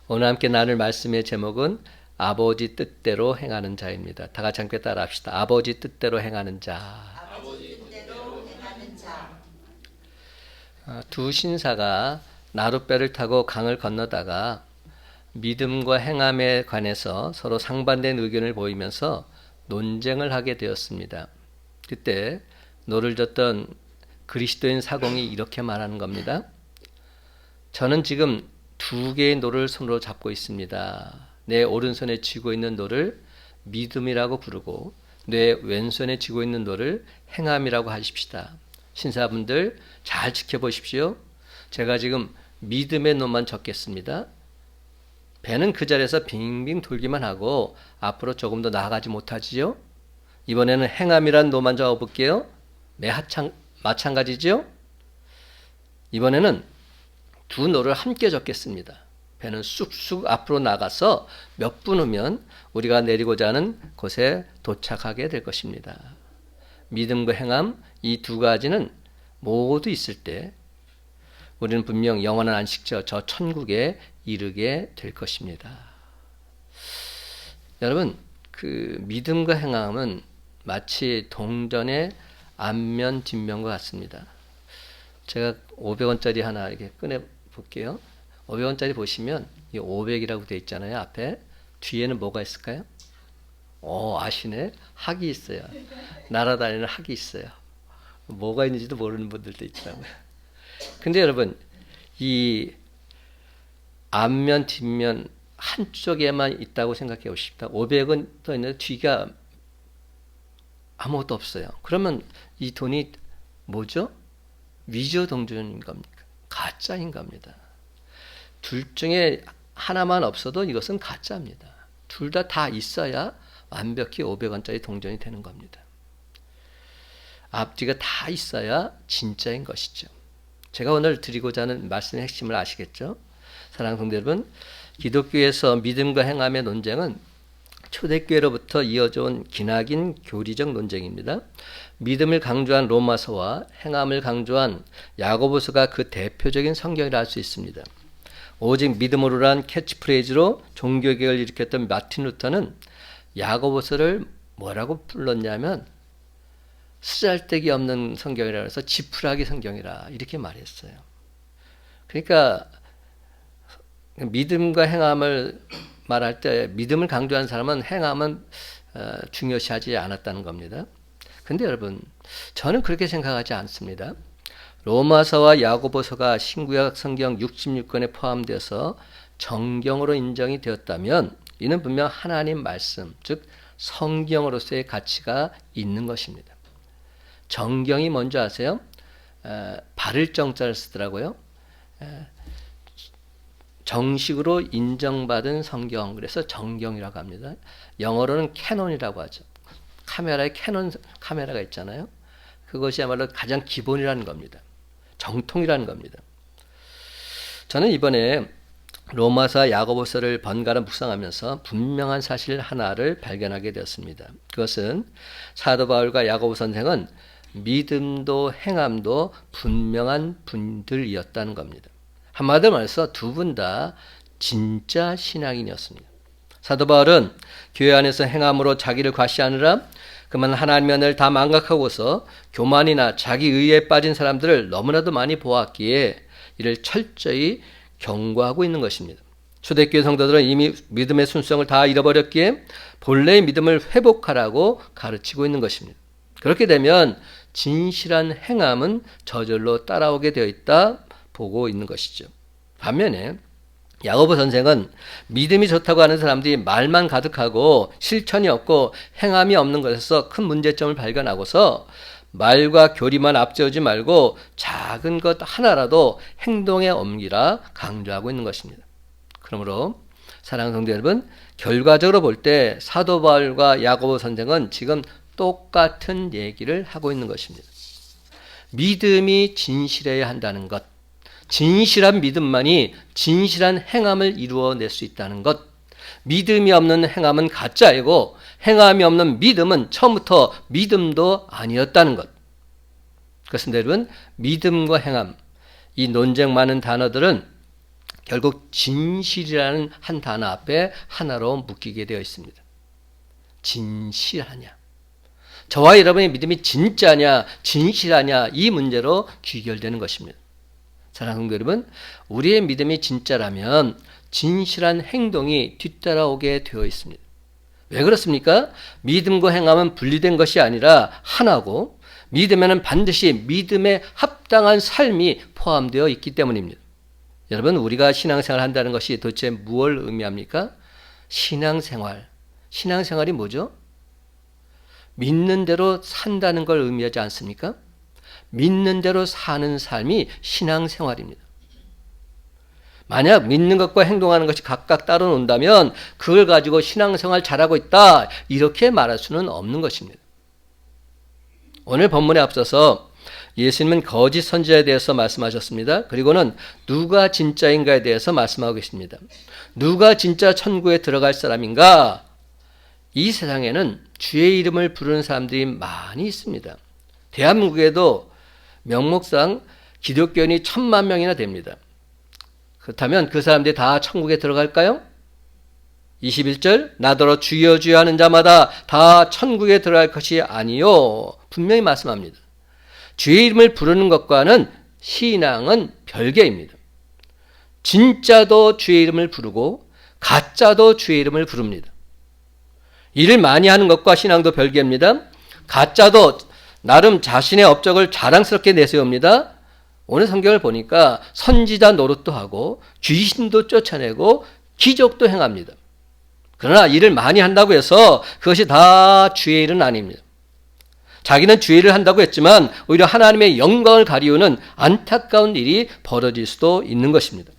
오늘 함께 나눌 말씀의 제목은 아버지 뜻대로 행하는 자입니다. 다 같이 함께 따라 합시다. 아버지 뜻대로 행하는 자. 아버지 뜻대로 행하는 자. 두 신사가 나룻배를 타고 강을 건너다가 믿음과 행함에 관해서 서로 상반된 의견을 보이면서 논쟁을 하게 되었습니다. 그때 노를 젓던 그리스도인 사공이 이렇게 말하는 겁니다. 저는 지금 두 개의 노를 손으로 잡고 있습니다. 내 오른손에 쥐고 있는 노를 믿음이라고 부르고 내 왼손에 쥐고 있는 노를 행함이라고 하십시다. 신사분들 잘 지켜보십시오. 제가 지금 믿음의 노만 젓겠습니다. 배는 그 자리에서 빙빙 돌기만 하고 앞으로 조금 더 나아가지 못하지요. 이번에는 행함이란 노만 적어볼게요. 마찬가지죠. 이번에는 두 노를 함께 적겠습니다. 배는 쑥쑥 앞으로 나가서 몇 분 후면 우리가 내리고자 하는 곳에 도착하게 될 것입니다. 믿음과 행함 이 두 가지는 모두 있을 때 우리는 분명 영원한 안식처 저 천국에 이르게 될 것입니다. 여러분, 그 믿음과 행함은 마치 동전의 앞면 뒷면과 같습니다. 제가 500원짜리 하나 이렇게 꺼내 볼게요. 500원짜리 보시면 이 500이라고 되어 있잖아요. 앞에 뒤에는 뭐가 있을까요? 아시네. 학이 있어요. 날아다니는 학이 있어요. 뭐가 있는지도 모르는 분들도 있더라고요. 근데 여러분, 이 앞면 뒷면 한쪽에만 있다고 생각해 보십시다. 500은 더 있는데 뒤가 아무것도 없어요. 그러면 이 돈이 뭐죠? 위조 동전인 겁니까? 가짜인 겁니다. 둘 중에 하나만 없어도 이것은 가짜입니다. 둘 다 있어야 완벽히 500원짜리 동전이 되는 겁니다. 앞뒤가 다 있어야 진짜인 것이죠. 제가 오늘 드리고자 하는 말씀의 핵심을 아시겠죠? 사랑하는 성도 여러분, 기독교에서 믿음과 행함의 논쟁은 초대교회로부터 이어져 온 기나긴 교리적 논쟁입니다. 믿음을 강조한 로마서와 행함을 강조한 야고보서가 그 대표적인 성경이라 할 수 있습니다. 오직 믿음으로란 캐치프레이즈로 종교개혁을 일으켰던 마틴 루터는 야고보서를 뭐라고 불렀냐면 쓰잘데기 없는 성경이라 해서 지푸라기 성경이라 이렇게 말했어요. 그러니까 믿음과 행함을 말할 때 믿음을 강조한 사람은 행함은 중요시하지 않았다는 겁니다. 근데 여러분, 저는 그렇게 생각하지 않습니다. 로마서와 야고보서가 신구약 성경 66권에 포함되어서 정경으로 인정이 되었다면 이는 분명 하나님 말씀, 즉 성경으로서의 가치가 있는 것입니다. 정경이 뭔지 아세요? 바를 정자를 쓰더라고요. 정식으로 인정받은 성경, 그래서 정경이라고 합니다. 영어로는 캐논이라고 하죠. 카메라에 캐논 카메라가 있잖아요. 그것이야말로 가장 기본이라는 겁니다. 정통이라는 겁니다. 저는 이번에 로마서 야고보서를 번갈아 묵상하면서 분명한 사실 하나를 발견하게 되었습니다. 그것은 사도 바울과 야고보 선생은 믿음도 행함도 분명한 분들이었다는 겁니다. 한마디로 말해서 두 분 다 진짜 신앙인이었습니다. 사도 바울은 교회 안에서 행함으로 자기를 과시하느라 그만 하나님의 은혜를 다 망각하고서 교만이나 자기 의에 빠진 사람들을 너무나도 많이 보았기에 이를 철저히 경고하고 있는 것입니다. 초대교회 성도들은 이미 믿음의 순수성을 다 잃어버렸기에 본래의 믿음을 회복하라고 가르치고 있는 것입니다. 그렇게 되면 진실한 행함은 저절로 따라오게 되어 있다 보고 있는 것이죠. 반면에 야고보 선생은 믿음이 좋다고 하는 사람들이 말만 가득하고 실천이 없고 행함이 없는 것에서 큰 문제점을 발견하고서 말과 교리만 앞세우지 말고 작은 것 하나라도 행동에 옮기라 강조하고 있는 것입니다. 그러므로 사랑하는 성도 여러분, 결과적으로 볼 때 사도 바울과 야고보 선생은 지금 똑같은 얘기를 하고 있는 것입니다. 믿음이 진실해야 한다는 것, 진실한 믿음만이 진실한 행함을 이루어낼 수 있다는 것, 믿음이 없는 행함은 가짜이고 행함이 없는 믿음은 처음부터 믿음도 아니었다는 것. 그것은 여러분, 믿음과 행함, 이 논쟁 많은 단어들은 결국 진실이라는 한 단어 앞에 하나로 묶이게 되어 있습니다. 진실하냐. 저와 여러분의 믿음이 진짜냐, 진실하냐, 이 문제로 귀결되는 것입니다. 사랑하는 성도 여러분, 우리의 믿음이 진짜라면 진실한 행동이 뒤따라오게 되어 있습니다. 왜 그렇습니까? 믿음과 행함은 분리된 것이 아니라 하나고, 믿음에는 반드시 믿음에 합당한 삶이 포함되어 있기 때문입니다. 여러분, 우리가 신앙생활을 한다는 것이 도대체 무엇을 의미합니까? 신앙생활. 신앙생활이 뭐죠? 믿는 대로 산다는 걸 의미하지 않습니까? 믿는 대로 사는 삶이 신앙생활입니다. 만약 믿는 것과 행동하는 것이 각각 따로 논다면 그걸 가지고 신앙생활 잘하고 있다, 이렇게 말할 수는 없는 것입니다. 오늘 본문에 앞서서 예수님은 거짓 선지자에 대해서 말씀하셨습니다. 그리고는 누가 진짜인가에 대해서 말씀하고 계십니다. 누가 진짜 천국에 들어갈 사람인가? 이 세상에는 주의 이름을 부르는 사람들이 많이 있습니다. 대한민국에도 명목상 기독교인이 1000만 명이나 됩니다. 그렇다면 그 사람들이 다 천국에 들어갈까요? 21절, 나더러 주여 주여 하는 자마다 다 천국에 들어갈 것이 아니요. 분명히 말씀합니다. 주의 이름을 부르는 것과는 신앙은 별개입니다. 진짜도 주의 이름을 부르고 가짜도 주의 이름을 부릅니다. 일을 많이 하는 것과 신앙도 별개입니다. 가짜도 나름 자신의 업적을 자랑스럽게 내세웁니다. 오늘 성경을 보니까 선지자 노릇도 하고 귀신도 쫓아내고 기적도 행합니다. 그러나 일을 많이 한다고 해서 그것이 다 주의 일은 아닙니다. 자기는 주의 일을 한다고 했지만 오히려 하나님의 영광을 가리우는 안타까운 일이 벌어질 수도 있는 것입니다.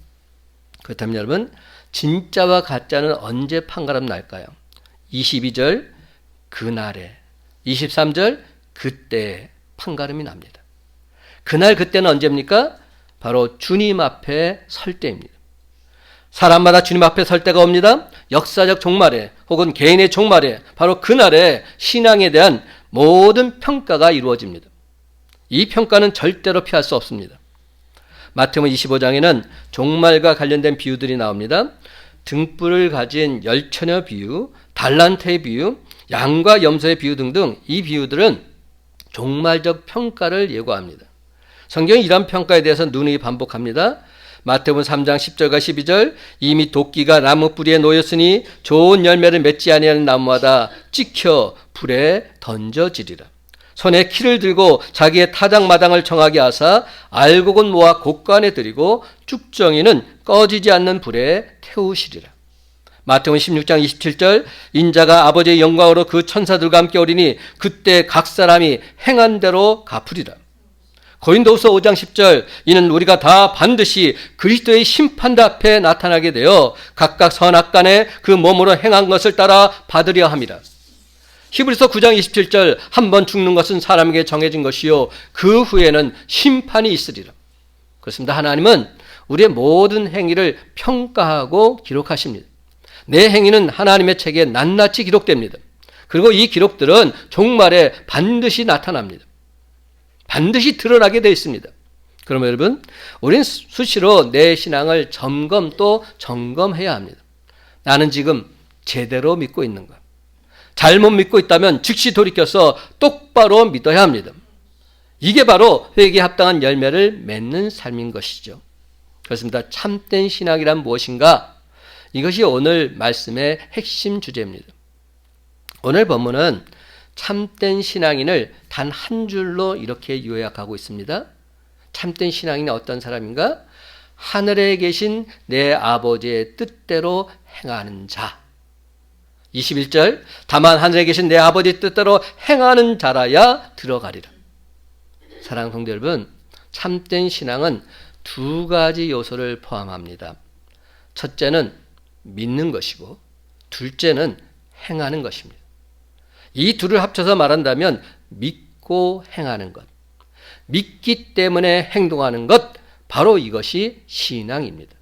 그렇다면 여러분, 진짜와 가짜는 언제 판가름 날까요? 22절 그날에, 23절 그때 판가름이 납니다. 그날 그때는 언제입니까? 바로 주님 앞에 설 때입니다. 사람마다 주님 앞에 설 때가 옵니다. 역사적 종말에 혹은 개인의 종말에 바로 그날에 신앙에 대한 모든 평가가 이루어집니다. 이 평가는 절대로 피할 수 없습니다. 마태복음 25장에는 종말과 관련된 비유들이 나옵니다. 등불을 가진 열처녀 비유, 달란트의 비유, 양과 염소의 비유 등등, 이 비유들은 종말적 평가를 예고합니다. 성경이 이런 평가에 대해서 누누이 반복합니다. 마태복음 3장 10절과 12절, 이미 도끼가 나무 뿌리에 놓였으니 좋은 열매를 맺지 아니하는 나무마다 찍혀 불에 던져지리라. 손에 키를 들고 자기의 타작마당을 정하게 하사 알곡은 모아 곳간에 들이고 쭉정이는 꺼지지 않는 불에 태우시리라. 마태복음 16장 27절, 인자가 아버지의 영광으로 그 천사들과 함께 오리니 그때 각 사람이 행한 대로 갚으리라. 고린도후서 5장 10절, 이는 우리가 다 반드시 그리스도의 심판대 앞에 나타나게 되어 각각 선악간에 그 몸으로 행한 것을 따라 받으려 함이라. 히브리서 9장 27절, 한 번 죽는 것은 사람에게 정해진 것이요 그 후에는 심판이 있으리라. 그렇습니다. 하나님은 우리의 모든 행위를 평가하고 기록하십니다. 내 행위는 하나님의 책에 낱낱이 기록됩니다. 그리고 이 기록들은 종말에 반드시 나타납니다. 반드시 드러나게 되어 있습니다. 그러면 여러분, 우리는 수시로 내 신앙을 점검 또 점검해야 합니다. 나는 지금 제대로 믿고 있는가? 잘못 믿고 있다면 즉시 돌이켜서 똑바로 믿어야 합니다. 이게 바로 회개에 합당한 열매를 맺는 삶인 것이죠. 그렇습니다. 참된 신앙이란 무엇인가? 이것이 오늘 말씀의 핵심 주제입니다. 오늘 본문은 참된 신앙인을 단 한 줄로 이렇게 요약하고 있습니다. 참된 신앙인은 어떤 사람인가? 하늘에 계신 내 아버지의 뜻대로 행하는 자. 21절, 다만 하늘에 계신 내 아버지의 뜻대로 행하는 자라야 들어가리라. 사랑하는 성도 여러분, 참된 신앙은 두 가지 요소를 포함합니다. 첫째는 믿는 것이고 둘째는 행하는 것입니다. 이 둘을 합쳐서 말한다면 믿고 행하는 것, 믿기 때문에 행동하는 것, 바로 이것이 신앙입니다.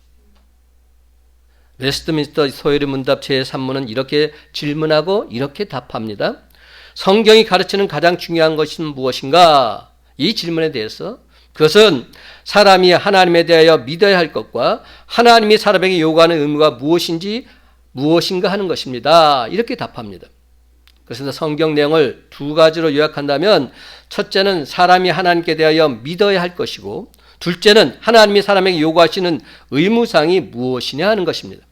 웨스트민스터 소요리 문답 제3문은 이렇게 질문하고 이렇게 답합니다. 성경이 가르치는 가장 중요한 것은 무엇인가? 이 질문에 대해서 그것은 사람이 하나님에 대하여 믿어야 할 것과 하나님이 사람에게 요구하는 의무가 무엇인가 하는 것입니다. 이렇게 답합니다. 그래서 성경 내용을 두 가지로 요약한다면 첫째는 사람이 하나님께 대하여 믿어야 할 것이고 둘째는 하나님이 사람에게 요구하시는 의무사항이 무엇이냐 하는 것입니다.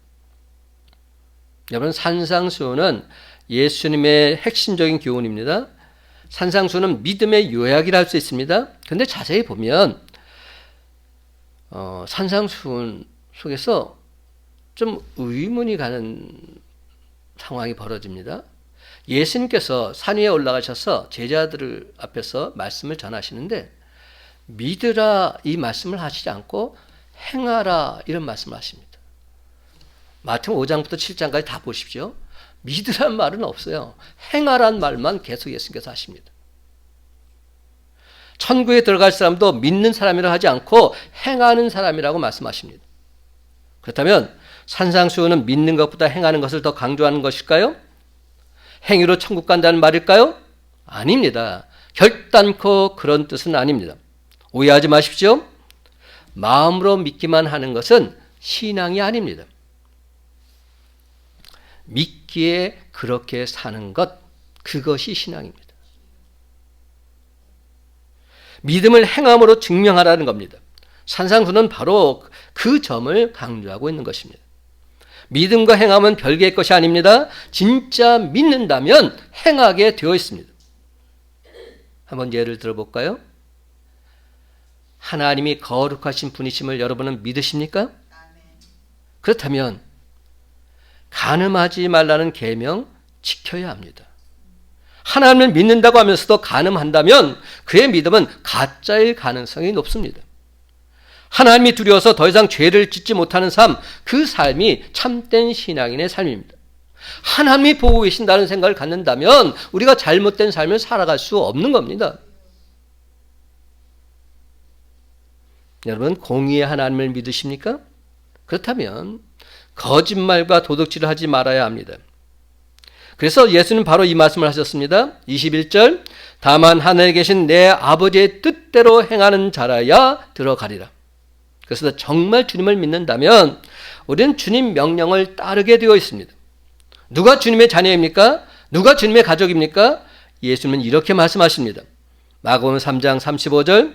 여러분, 산상수훈은 예수님의 핵심적인 교훈입니다. 산상수훈은 믿음의 요약이라 할 수 있습니다. 그런데 자세히 보면 산상수훈 속에서 좀 의문이 가는 상황이 벌어집니다. 예수님께서 산 위에 올라가셔서 제자들 앞에서 말씀을 전하시는데 믿으라 이 말씀을 하시지 않고 행하라 이런 말씀을 하십니다. 마태복음 5장부터 7장까지 다 보십시오. 믿으란 말은 없어요. 행하란 말만 계속 예수님께서 하십니다. 천국에 들어갈 사람도 믿는 사람이라 하지 않고 행하는 사람이라고 말씀하십니다. 그렇다면 산상수훈은 믿는 것보다 행하는 것을 더 강조하는 것일까요? 행위로 천국 간다는 말일까요? 아닙니다. 결단코 그런 뜻은 아닙니다. 오해하지 마십시오. 마음으로 믿기만 하는 것은 신앙이 아닙니다. 믿기에 그렇게 사는 것, 그것이 신앙입니다. 믿음을 행함으로 증명하라는 겁니다. 산상수훈은 바로 그 점을 강조하고 있는 것입니다. 믿음과 행함은 별개의 것이 아닙니다. 진짜 믿는다면 행하게 되어 있습니다. 한번 예를 들어볼까요? 하나님이 거룩하신 분이심을 여러분은 믿으십니까? 그렇다면 간음하지 말라는 계명 지켜야 합니다. 하나님을 믿는다고 하면서도 간음한다면 그의 믿음은 가짜일 가능성이 높습니다. 하나님이 두려워서 더 이상 죄를 짓지 못하는 삶, 그 삶이 참된 신앙인의 삶입니다. 하나님이 보고 계신다는 생각을 갖는다면 우리가 잘못된 삶을 살아갈 수 없는 겁니다. 여러분, 공의의 하나님을 믿으십니까? 그렇다면 거짓말과 도둑질을 하지 말아야 합니다. 그래서 예수는 바로 이 말씀을 하셨습니다. 21절, 다만 하늘에 계신 내 아버지의 뜻대로 행하는 자라야 들어가리라. 그래서 정말 주님을 믿는다면 우리는 주님 명령을 따르게 되어 있습니다. 누가 주님의 자녀입니까? 누가 주님의 가족입니까? 예수님은 이렇게 말씀하십니다. 마가복음 3장 35절,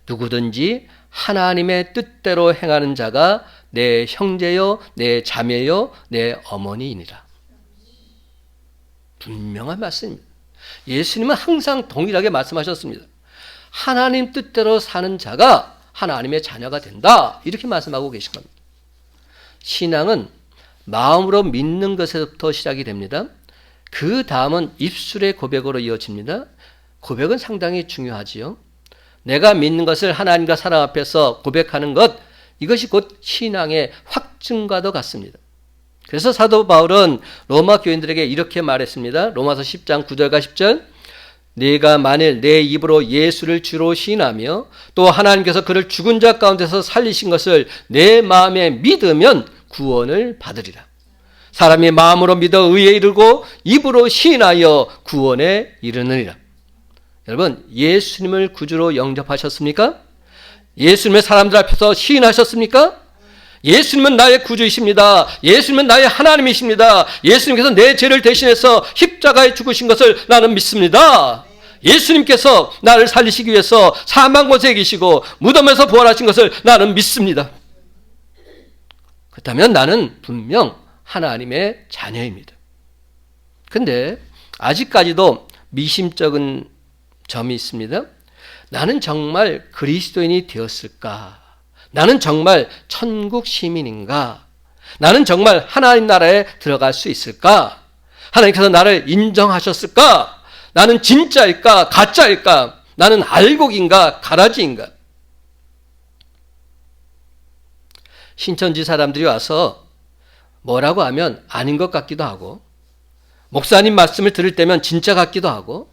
누구든지 하나님의 뜻대로 행하는 자가 내 형제요, 내 자매요, 내 어머니이니라. 분명한 말씀입니다. 예수님은 항상 동일하게 말씀하셨습니다. 하나님 뜻대로 사는 자가 하나님의 자녀가 된다. 이렇게 말씀하고 계신 겁니다. 신앙은 마음으로 믿는 것에서부터 시작이 됩니다. 그 다음은 입술의 고백으로 이어집니다. 고백은 상당히 중요하지요. 내가 믿는 것을 하나님과 사람 앞에서 고백하는 것, 이것이 곧 신앙의 확증과도 같습니다. 그래서 사도 바울은 로마 교인들에게 이렇게 말했습니다. 로마서 10장 9절과 10절, 네가 만일 내 입으로 예수를 주로 시인하며 또 하나님께서 그를 죽은 자 가운데서 살리신 것을 내 마음에 믿으면 구원을 받으리라. 사람이 마음으로 믿어 의에 이르고 입으로 시인하여 구원에 이르느니라. 여러분, 예수님을 구주로 영접하셨습니까? 예수님의 사람들 앞에서 시인하셨습니까? 예수님은 나의 구주이십니다. 예수님은 나의 하나님이십니다. 예수님께서 내 죄를 대신해서 십자가에 죽으신 것을 나는 믿습니다. 예수님께서 나를 살리시기 위해서 사망 곳에 계시고 무덤에서 부활하신 것을 나는 믿습니다. 그렇다면 나는 분명 하나님의 자녀입니다. 그런데 아직까지도 미심쩍은 점이 있습니다. 나는 정말 그리스도인이 되었을까? 나는 정말 천국 시민인가? 나는 정말 하나님 나라에 들어갈 수 있을까? 하나님께서 나를 인정하셨을까? 나는 진짜일까? 가짜일까? 나는 알곡인가? 가라지인가? 신천지 사람들이 와서 뭐라고 하면 아닌 것 같기도 하고, 목사님 말씀을 들을 때면 진짜 같기도 하고,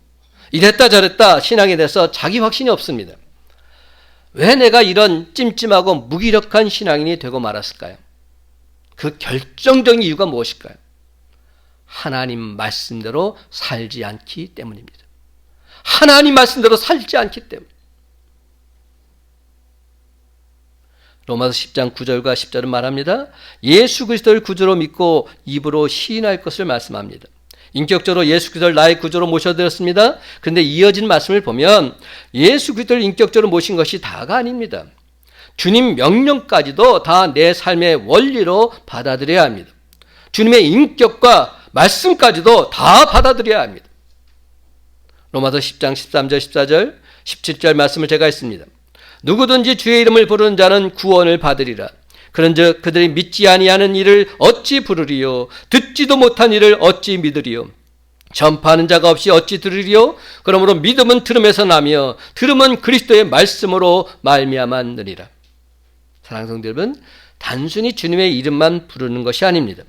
이랬다 저랬다 신앙에 대해서 자기 확신이 없습니다. 왜 내가 이런 찜찜하고 무기력한 신앙인이 되고 말았을까요? 그 결정적인 이유가 무엇일까요? 하나님 말씀대로 살지 않기 때문입니다. 하나님 말씀대로 살지 않기 때문. 로마서 10장 9절과 10절은 말합니다. 예수 그리스도를 구주로 믿고 입으로 시인할 것을 말씀합니다. 인격적으로 예수 그리스도를 나의 구주로 모셔드렸습니다. 그런데 이어진 말씀을 보면 예수 그리스도를 인격적으로 모신 것이 다가 아닙니다. 주님 명령까지도 다 내 삶의 원리로 받아들여야 합니다. 주님의 인격과 말씀까지도 다 받아들여야 합니다. 로마서 10장 13절 14절 17절 말씀을 제가 했습니다. 누구든지 주의 이름을 부르는 자는 구원을 받으리라. 그런즉 그들이 믿지 아니하는 일을 어찌 부르리요? 듣지도 못한 일을 어찌 믿으리요? 전파하는 자가 없이 어찌 들으리요? 그러므로 믿음은 들음에서 나며 들음은 그리스도의 말씀으로 말미암았느니라. 사랑하는 성도 여러분, 단순히 주님의 이름만 부르는 것이 아닙니다.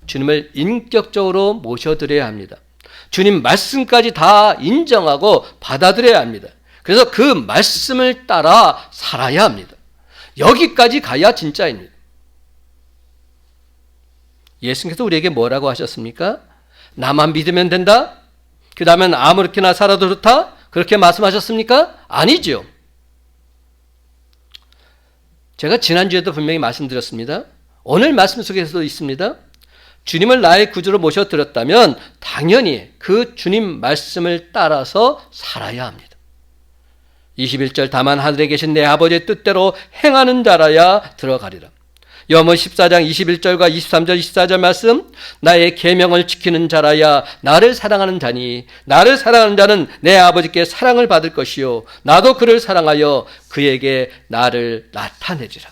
주님을 인격적으로 모셔드려야 합니다. 주님 말씀까지 다 인정하고 받아들여야 합니다. 그래서 그 말씀을 따라 살아야 합니다. 여기까지 가야 진짜입니다. 예수님께서 우리에게 뭐라고 하셨습니까? 나만 믿으면 된다? 그 다음엔 아무렇게나 살아도 좋다? 그렇게 말씀하셨습니까? 아니죠. 제가 지난주에도 분명히 말씀드렸습니다. 오늘 말씀 속에서도 있습니다. 주님을 나의 구주로 모셔드렸다면 당연히 그 주님 말씀을 따라서 살아야 합니다. 21절 다만 하늘에 계신 내 아버지의 뜻대로 행하는 자라야 들어가리라. 요한복음 14장 21절과 23절 24절 말씀, 나의 계명을 지키는 자라야 나를 사랑하는 자니 나를 사랑하는 자는 내 아버지께 사랑을 받을 것이요 나도 그를 사랑하여 그에게 나를 나타내리라.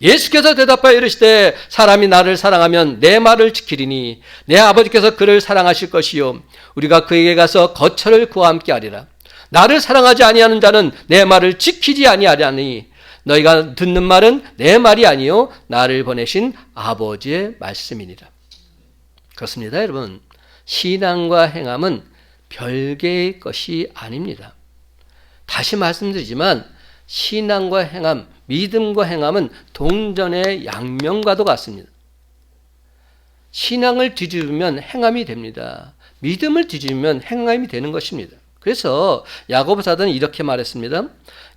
예수께서 대답하여 이르시되 사람이 나를 사랑하면 내 말을 지키리니 내 아버지께서 그를 사랑하실 것이요 우리가 그에게 가서 거처를 그와 함께 하리라. 나를 사랑하지 아니하는 자는 내 말을 지키지 아니하리니 너희가 듣는 말은 내 말이 아니요 나를 보내신 아버지의 말씀이니라. 그렇습니다, 여러분. 신앙과 행함은 별개의 것이 아닙니다. 다시 말씀드리지만 신앙과 행함, 믿음과 행함은 동전의 양면과도 같습니다. 신앙을 뒤집으면 행함이 됩니다. 믿음을 뒤집으면 행함이 되는 것입니다. 그래서 야고보 사도는 이렇게 말했습니다.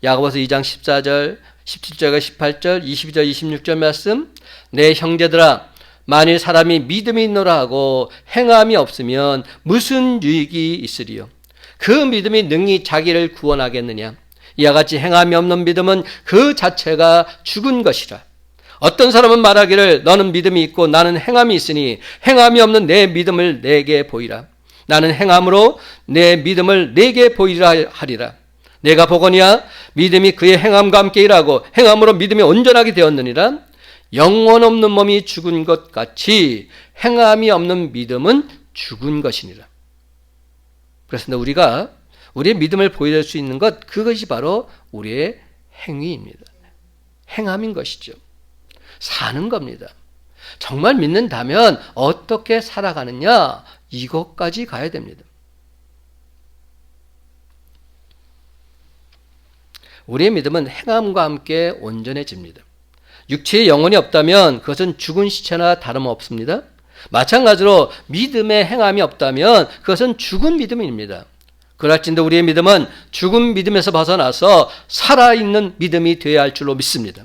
야고보서 2장 14절, 17절과 18절, 22절, 26절 말씀, 내 형제들아 만일 사람이 믿음이 있노라 하고 행함이 없으면 무슨 유익이 있으리요? 그 믿음이 능히 자기를 구원하겠느냐? 이와 같이 행함이 없는 믿음은 그 자체가 죽은 것이라. 어떤 사람은 말하기를 너는 믿음이 있고 나는 행함이 있으니 행함이 없는 내 믿음을 내게 보이라. 나는 행함으로 내 믿음을 내게 보이라 하리라. 내가 보거니와 믿음이 그의 행함과 함께 일하고 행함으로 믿음이 온전하게 되었느니라. 영혼 없는 몸이 죽은 것 같이 행함이 없는 믿음은 죽은 것이니라. 그렇습니다. 우리가 우리의 믿음을 보여줄 수 있는 것, 그것이 바로 우리의 행위입니다. 행함인 것이죠. 사는 겁니다. 정말 믿는다면 어떻게 살아가느냐, 이것까지 가야 됩니다. 우리의 믿음은 행함과 함께 온전해집니다. 육체의 영혼이 없다면 그것은 죽은 시체나 다름없습니다. 마찬가지로 믿음의 행함이 없다면 그것은 죽은 믿음입니다. 그럴진데 우리의 믿음은 죽은 믿음에서 벗어나서 살아있는 믿음이 되어야 할 줄로 믿습니다.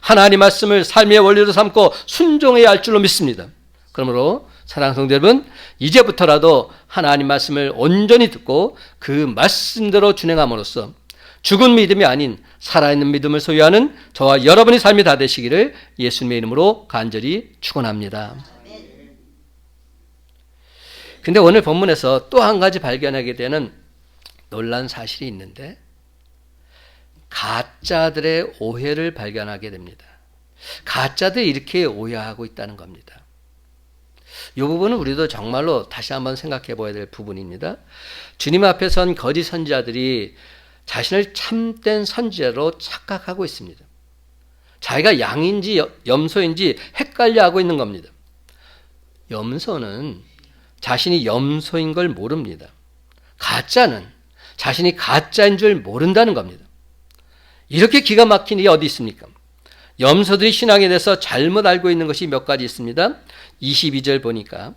하나님 말씀을 삶의 원리로 삼고 순종해야 할 줄로 믿습니다. 그러므로 사랑하는 성도 여러분, 이제부터라도 하나님 말씀을 온전히 듣고 그 말씀대로 준행함으로써 죽은 믿음이 아닌 살아있는 믿음을 소유하는 저와 여러분의 삶이 다 되시기를 예수님의 이름으로 간절히 축원합니다. 근데 오늘 본문에서 또 한 가지 발견하게 되는 놀라운 사실이 있는데, 가짜들의 오해를 발견하게 됩니다. 가짜들이 이렇게 오해하고 있다는 겁니다. 이 부분은 우리도 정말로 다시 한번 생각해 봐야 될 부분입니다. 주님 앞에 선 거짓 선지자들이 자신을 참된 선지자로 착각하고 있습니다. 자기가 양인지 염소인지 헷갈려하고 있는 겁니다. 염소는 자신이 염소인 걸 모릅니다. 가짜는 자신이 가짜인 줄 모른다는 겁니다. 이렇게 기가 막힌 일이 어디 있습니까? 염소들이 신앙에 대해서 잘못 알고 있는 것이 몇 가지 있습니다. 22절 보니까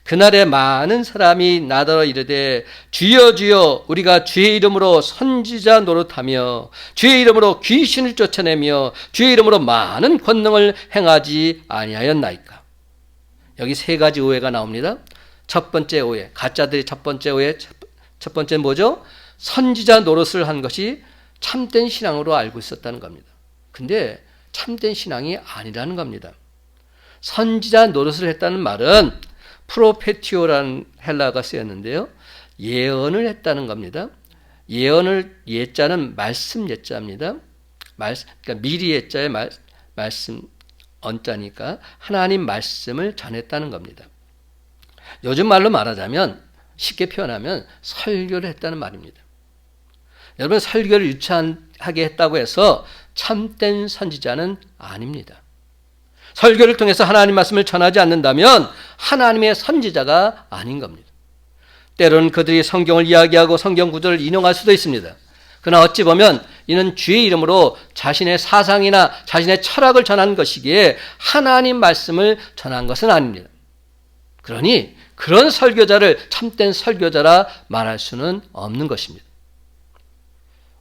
그날에 많은 사람이 나더러 이르되 주여 주여 우리가 주의 이름으로 선지자 노릇하며 주의 이름으로 귀신을 쫓아내며 주의 이름으로 많은 권능을 행하지 아니하였나이까. 여기 세 가지 오해가 나옵니다. 첫 번째 오해, 가짜들이 첫 번째 오해, 첫 번째는 뭐죠? 선지자 노릇을 한 것이 참된 신앙으로 알고 있었다는 겁니다. 근데 참된 신앙이 아니라는 겁니다. 선지자 노릇을 했다는 말은 프로페티오라는 헬라어가 쓰였는데요. 예언을 했다는 겁니다. 예언을 예자는 말씀 예자입니다. 그러니까 미리 예자의 말씀 언자니까 하나님 말씀을 전했다는 겁니다. 요즘 말로 말하자면 쉽게 표현하면 설교를 했다는 말입니다. 여러분 설교를 유창하게 했다고 해서 참된 선지자는 아닙니다. 설교를 통해서 하나님 말씀을 전하지 않는다면 하나님의 선지자가 아닌 겁니다. 때로는 그들이 성경을 이야기하고 성경 구절을 인용할 수도 있습니다. 그러나 어찌 보면 이는 주의 이름으로 자신의 사상이나 자신의 철학을 전한 것이기에 하나님 말씀을 전한 것은 아닙니다. 그러니 그런 설교자를 참된 설교자라 말할 수는 없는 것입니다.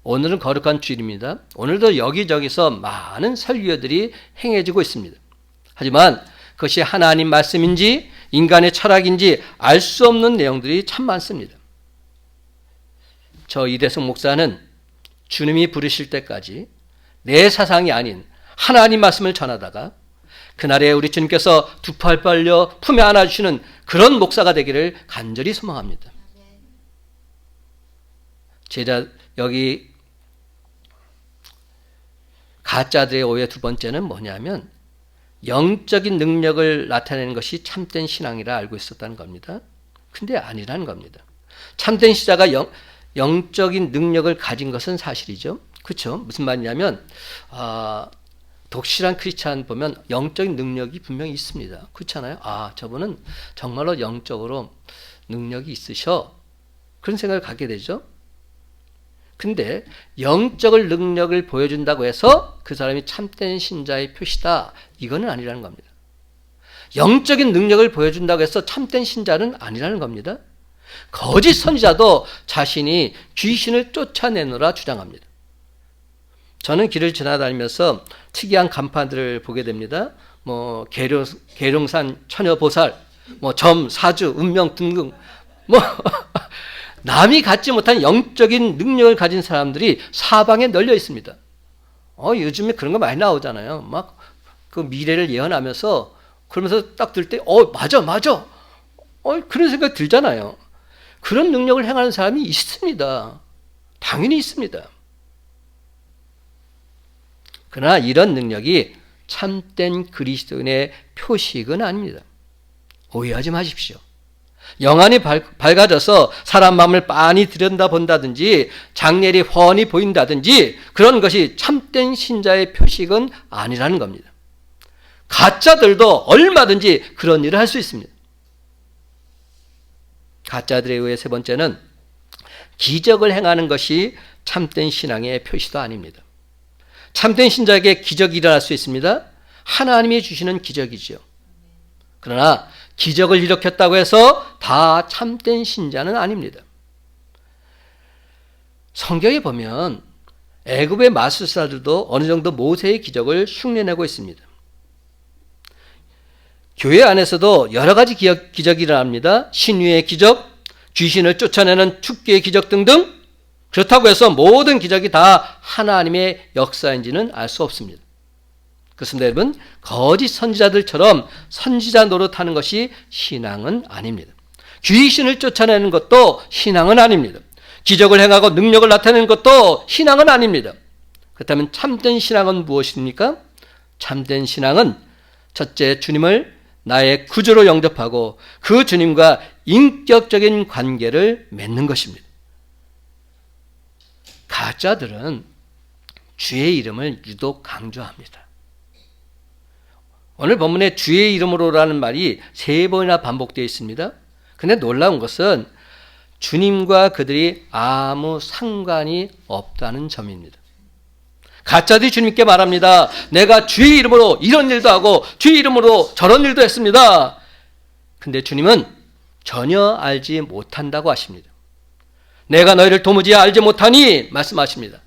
오늘은 거룩한 주일입니다. 오늘도 여기저기서 많은 설교들이 행해지고 있습니다. 하지만 그것이 하나님 말씀인지 인간의 철학인지 알 수 없는 내용들이 참 많습니다. 저 이대성 목사는 주님이 부르실 때까지 내 사상이 아닌 하나님 말씀을 전하다가 그날에 우리 주님께서 두 팔 벌려 품에 안아주시는 그런 목사가 되기를 간절히 소망합니다. 제자 여기 가짜들의 오해 두 번째는 뭐냐면 영적인 능력을 나타내는 것이 참된 신앙이라 알고 있었다는 겁니다. 근데 아니라는 겁니다. 참된 신자가 영적인 능력을 가진 것은 사실이죠. 그렇죠? 무슨 말이냐면 독실한 크리스찬 보면 영적인 능력이 분명히 있습니다. 그렇잖아요. 저분은 정말로 영적으로 능력이 있으셔. 그런 생각을 갖게 되죠. 근데 영적인 능력을 보여준다고 해서 그 사람이 참된 신자의 표시다. 이거는 아니라는 겁니다. 영적인 능력을 보여준다고 해서 참된 신자는 아니라는 겁니다. 거짓 선지자도 자신이 귀신을 쫓아내노라 주장합니다. 저는 길을 지나다니면서 특이한 간판들을 보게 됩니다. 계룡산 처녀보살, 점, 사주, 운명 등등 남이 갖지 못한 영적인 능력을 가진 사람들이 사방에 널려 있습니다. 요즘에 그런 거 많이 나오잖아요. 막 그 미래를 예언하면서 그러면서 딱 들 때, 맞아. 그런 생각 들잖아요. 그런 능력을 행하는 사람이 있습니다. 당연히 있습니다. 그러나 이런 능력이 참된 그리스도인의 표식은 아닙니다. 오해하지 마십시오. 영안이 밝아져서 사람 마음을 빤히 들여다본다든지 장렬히 훤히 보인다든지 그런 것이 참된 신자의 표식은 아니라는 겁니다. 가짜들도 얼마든지 그런 일을 할 수 있습니다. 가짜들에 의해 세 번째는 기적을 행하는 것이 참된 신앙의 표시도 아닙니다. 참된 신자에게 기적이 일어날 수 있습니다. 하나님이 주시는 기적이지요. 그러나 기적을 일으켰다고 해서 다 참된 신자는 아닙니다. 성경에 보면 애굽의 마술사들도 어느 정도 모세의 기적을 흉내내고 있습니다. 교회 안에서도 여러 가지 기적이 일어납니다. 신유의 기적, 귀신을 쫓아내는 축기의 기적 등등. 그렇다고 해서 모든 기적이 다 하나님의 역사인지는 알 수 없습니다. 그렇습니다, 여러분. 거짓 선지자들처럼 선지자 노릇하는 것이 신앙은 아닙니다. 귀신을 쫓아내는 것도 신앙은 아닙니다. 기적을 행하고 능력을 나타내는 것도 신앙은 아닙니다. 그렇다면 참된 신앙은 무엇입니까? 참된 신앙은 첫째, 주님을 나의 구주로 영접하고 그 주님과 인격적인 관계를 맺는 것입니다. 가짜들은 주의 이름을 유독 강조합니다. 오늘 본문에 주의 이름으로라는 말이 3번이나 반복되어 있습니다. 근데 놀라운 것은 주님과 그들이 아무 상관이 없다는 점입니다. 가짜들이 주님께 말합니다. 내가 주의 이름으로 이런 일도 하고 주의 이름으로 저런 일도 했습니다. 근데 주님은 전혀 알지 못한다고 하십니다. 내가 너희를 도무지 알지 못하니 말씀하십니다.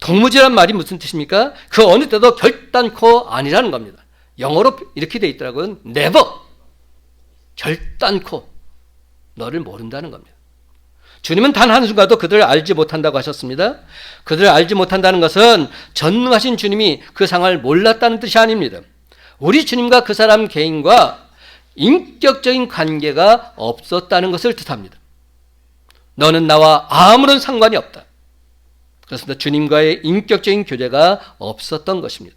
도무지란 말이 무슨 뜻입니까? 그 어느 때도 결단코 아니라는 겁니다. 영어로 이렇게 돼 있더라고요. never. 결단코 너를 모른다는 겁니다. 주님은 단 한순간도 그들을 알지 못한다고 하셨습니다. 그들을 알지 못한다는 것은 전능하신 주님이 그 상황을 몰랐다는 뜻이 아닙니다. 우리 주님과 그 사람 개인과 인격적인 관계가 없었다는 것을 뜻합니다. 너는 나와 아무런 상관이 없다. 그렇습니다. 주님과의 인격적인 교제가 없었던 것입니다.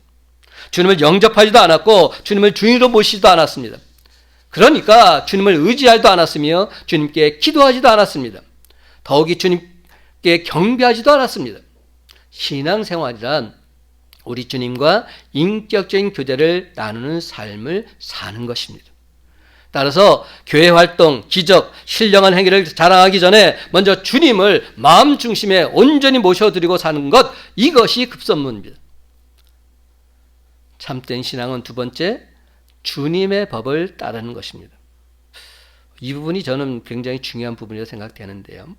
주님을 영접하지도 않았고 주님을 주인으로 모시지도 않았습니다. 그러니까 주님을 의지하지도 않았으며 주님께 기도하지도 않았습니다. 더욱이 주님께 경배하지도 않았습니다. 신앙생활이란 우리 주님과 인격적인 교제를 나누는 삶을 사는 것입니다. 따라서 교회 활동, 기적, 신령한 행위를 자랑하기 전에 먼저 주님을 마음 중심에 온전히 모셔드리고 사는 것, 이것이 급선무입니다. 참된 신앙은 두 번째, 주님의 법을 따르는 것입니다. 이 부분이 저는 굉장히 중요한 부분이라고 생각되는데요.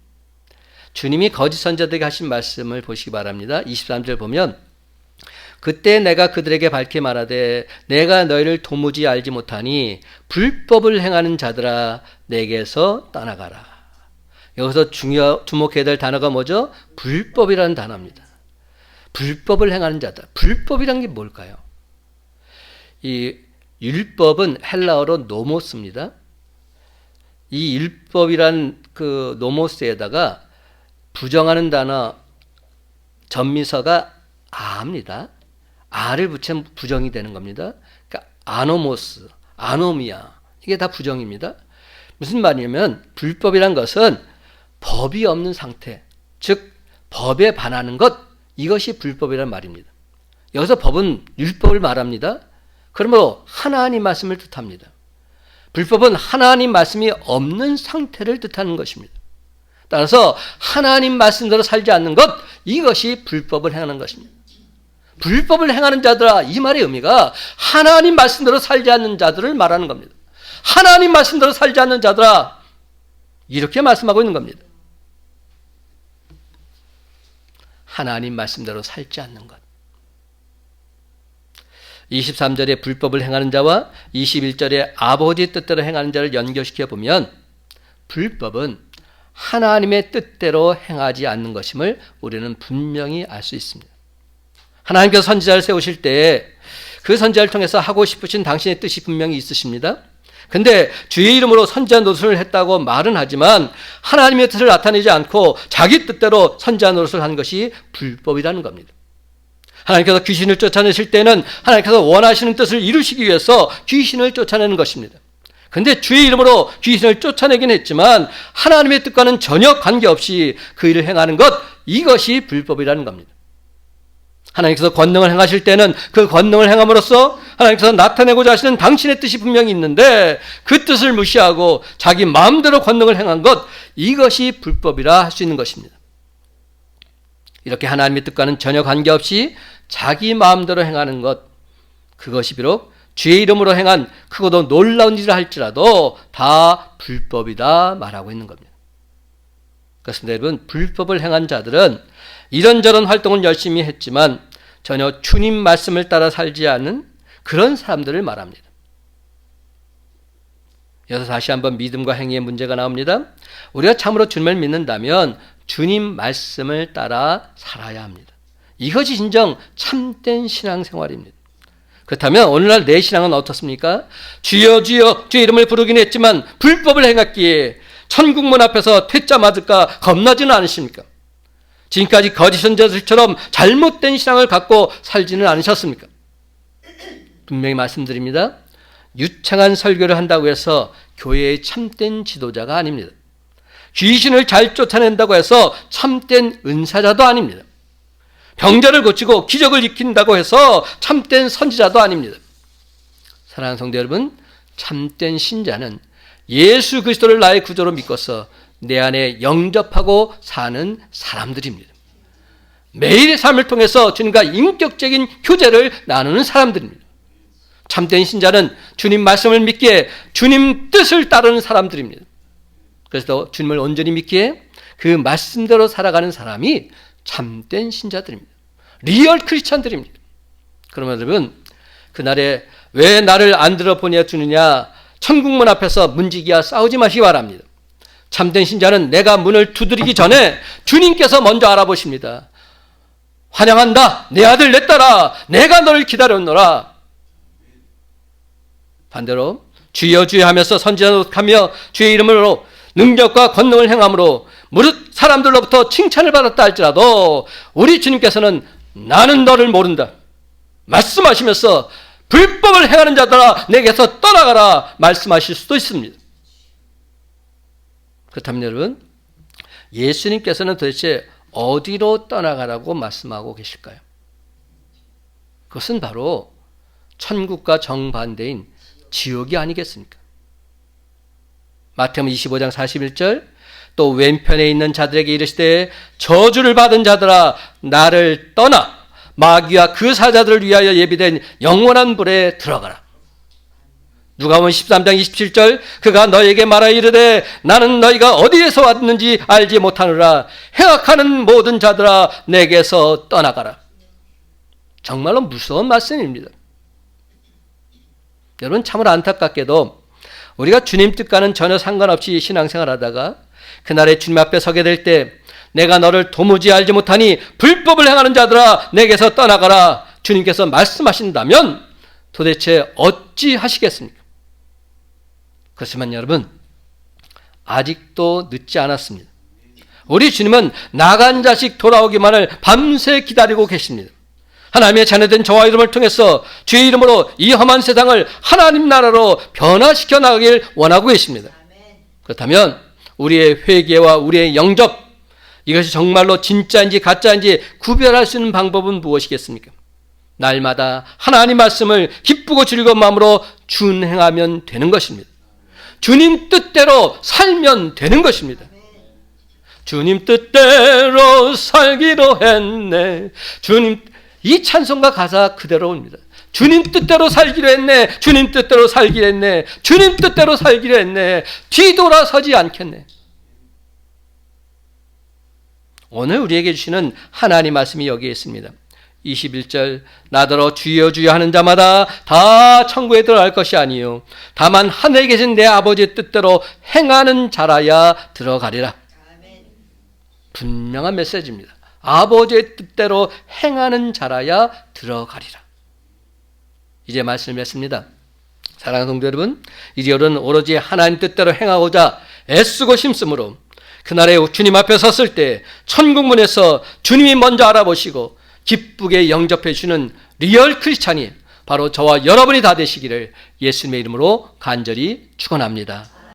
주님이 거짓 선자들에게 하신 말씀을 보시기 바랍니다. 23절 보면 그때 내가 그들에게 밝히 말하되 내가 너희를 도무지 알지 못하니 불법을 행하는 자들아 내게서 떠나가라. 여기서 주목해야 될 단어가 뭐죠? 불법이라는 단어입니다. 불법을 행하는 자들. 불법이란 게 뭘까요? 이 율법은 헬라어로 노모스입니다. 이 율법이란 그 노모스에다가 부정하는 단어 전미서가 아입니다. 아를 붙이면 부정이 되는 겁니다. 그러니까 아노모스, 아노미아, 이게 다 부정입니다. 무슨 말이냐면 불법이란 것은 법이 없는 상태, 즉 법에 반하는 것, 이것이 불법이란 말입니다. 여기서 법은 율법을 말합니다. 그러므로 하나님 말씀을 뜻합니다. 불법은 하나님 말씀이 없는 상태를 뜻하는 것입니다. 따라서 하나님 말씀대로 살지 않는 것, 이것이 불법을 행하는 것입니다. 불법을 행하는 자들아, 이 말의 의미가 하나님 말씀대로 살지 않는 자들을 말하는 겁니다. 하나님 말씀대로 살지 않는 자들아, 이렇게 말씀하고 있는 겁니다. 하나님 말씀대로 살지 않는 것. 23절에 불법을 행하는 자와 21절에 아버지의 뜻대로 행하는 자를 연결시켜 보면 불법은 하나님의 뜻대로 행하지 않는 것임을 우리는 분명히 알 수 있습니다. 하나님께서 선지자를 세우실 때 그 선지자를 통해서 하고 싶으신 당신의 뜻이 분명히 있으십니다. 근데 주의 이름으로 선지자 노릇을 했다고 말은 하지만 하나님의 뜻을 나타내지 않고 자기 뜻대로 선지자 노릇을 한 것이 불법이라는 겁니다. 하나님께서 귀신을 쫓아내실 때는 하나님께서 원하시는 뜻을 이루시기 위해서 귀신을 쫓아내는 것입니다. 근데 주의 이름으로 귀신을 쫓아내긴 했지만 하나님의 뜻과는 전혀 관계없이 그 일을 행하는 것, 이것이 불법이라는 겁니다. 하나님께서 권능을 행하실 때는 그 권능을 행함으로써 하나님께서 나타내고자 하시는 당신의 뜻이 분명히 있는데 그 뜻을 무시하고 자기 마음대로 권능을 행한 것, 이것이 불법이라 할 수 있는 것입니다. 이렇게 하나님의 뜻과는 전혀 관계없이 자기 마음대로 행하는 것, 그것이 비록 주의 이름으로 행한 크고도 놀라운 일을 할지라도 다 불법이다 말하고 있는 겁니다. 그렇습니다. 여러분, 불법을 행한 자들은 이런저런 활동은 열심히 했지만 전혀 주님 말씀을 따라 살지 않는 그런 사람들을 말합니다. 여기서 다시 한번 믿음과 행위의 문제가 나옵니다. 우리가 참으로 주님을 믿는다면 주님 말씀을 따라 살아야 합니다. 이것이 진정 참된 신앙생활입니다. 그렇다면 오늘날 내 신앙은 어떻습니까? 주여 주여 주의 이름을 부르긴 했지만 불법을 행했기에 천국문 앞에서 퇴짜 맞을까 겁나지는 않으십니까? 지금까지 거짓 선지자들처럼 잘못된 신앙을 갖고 살지는 않으셨습니까? 분명히 말씀드립니다. 유창한 설교를 한다고 해서 교회의 참된 지도자가 아닙니다. 귀신을 잘 쫓아낸다고 해서 참된 은사자도 아닙니다. 병자를 고치고 기적을 일으킨다고 해서 참된 선지자도 아닙니다. 사랑하는 성도 여러분, 참된 신자는 예수 그리스도를 나의 구조로 믿고서 내 안에 영접하고 사는 사람들입니다. 매일의 삶을 통해서 주님과 인격적인 교제를 나누는 사람들입니다. 참된 신자는 주님 말씀을 믿기에 주님 뜻을 따르는 사람들입니다. 그래서 주님을 온전히 믿기에 그 말씀대로 살아가는 사람이 참된 신자들입니다. 리얼 크리스찬들입니다. 그러면 여러분, 그날에 왜 나를 안 들어보내 주느냐, 천국문 앞에서 문지기와 싸우지 마시기 바랍니다. 참된 신자는 내가 문을 두드리기 전에 주님께서 먼저 알아보십니다. 환영한다, 내 아들 내 딸아, 내가 너를 기다렸노라. 반대로 주여 주여 하면서 선지자노릇하며 주의 이름으로 능력과 권능을 행함으로 무릇 사람들로부터 칭찬을 받았다 할지라도 우리 주님께서는 나는 너를 모른다 말씀하시면서 불법을 행하는 자들아 내게서 떠나가라 말씀하실 수도 있습니다. 그렇다면 여러분, 예수님께서는 도대체 어디로 떠나가라고 말씀하고 계실까요? 그것은 바로 천국과 정반대인 지옥이 아니겠습니까? 마태복음 25장 41절, 또 왼편에 있는 자들에게 이르시되 저주를 받은 자들아 나를 떠나 마귀와 그 사자들을 위하여 예비된 영원한 불에 들어가라. 누가복음 13장 27절, 그가 너에게 말하여 이르되 나는 너희가 어디에서 왔는지 알지 못하느라 행악하는 모든 자들아 내게서 떠나가라. 정말로 무서운 말씀입니다. 여러분, 참으로 안타깝게도 우리가 주님 뜻과는 전혀 상관없이 신앙생활하다가 그날에 주님 앞에 서게 될 때 내가 너를 도무지 알지 못하니 불법을 행하는 자들아 내게서 떠나가라 주님께서 말씀하신다면 도대체 어찌 하시겠습니까? 그렇지만 여러분, 아직도 늦지 않았습니다. 우리 주님은 나간 자식 돌아오기만을 밤새 기다리고 계십니다. 하나님의 자녀된 저와 이름을 통해서 주의 이름으로 이 험한 세상을 하나님 나라로 변화시켜 나가길 원하고 계십니다. 그렇다면 우리의 회개와 우리의 영접, 이것이 정말로 진짜인지 가짜인지 구별할 수 있는 방법은 무엇이겠습니까? 날마다 하나님 말씀을 기쁘고 즐거운 마음으로 준행하면 되는 것입니다. 주님 뜻대로 살면 되는 것입니다. 주님 뜻대로 살기로 했네. 이 찬송가 가사 그대로입니다. 주님 뜻대로 살기로 했네. 주님 뜻대로 살기로 했네. 주님 뜻대로 살기로 했네. 뒤돌아서지 않겠네. 오늘 우리에게 주시는 하나님 말씀이 여기에 있습니다. 21절, 나더러 주여 주여 하는 자마다 다 천국에 들어갈 것이 아니요 다만 하늘에 계신 내 아버지의 뜻대로 행하는 자라야 들어가리라. 분명한 메시지입니다. 아버지의 뜻대로 행하는 자라야 들어가리라. 이제 말씀을 맺습니다. 사랑하는 성도 여러분, 이제는 오로지 하나님 뜻대로 행하고자 애쓰고 힘쓰므로 그날에 주님 앞에 섰을 때 천국문에서 주님이 먼저 알아보시고 기쁘게 영접해 주는 리얼 크리스찬이 바로 저와 여러분이 다 되시기를 예수님의 이름으로 간절히 축원합니다.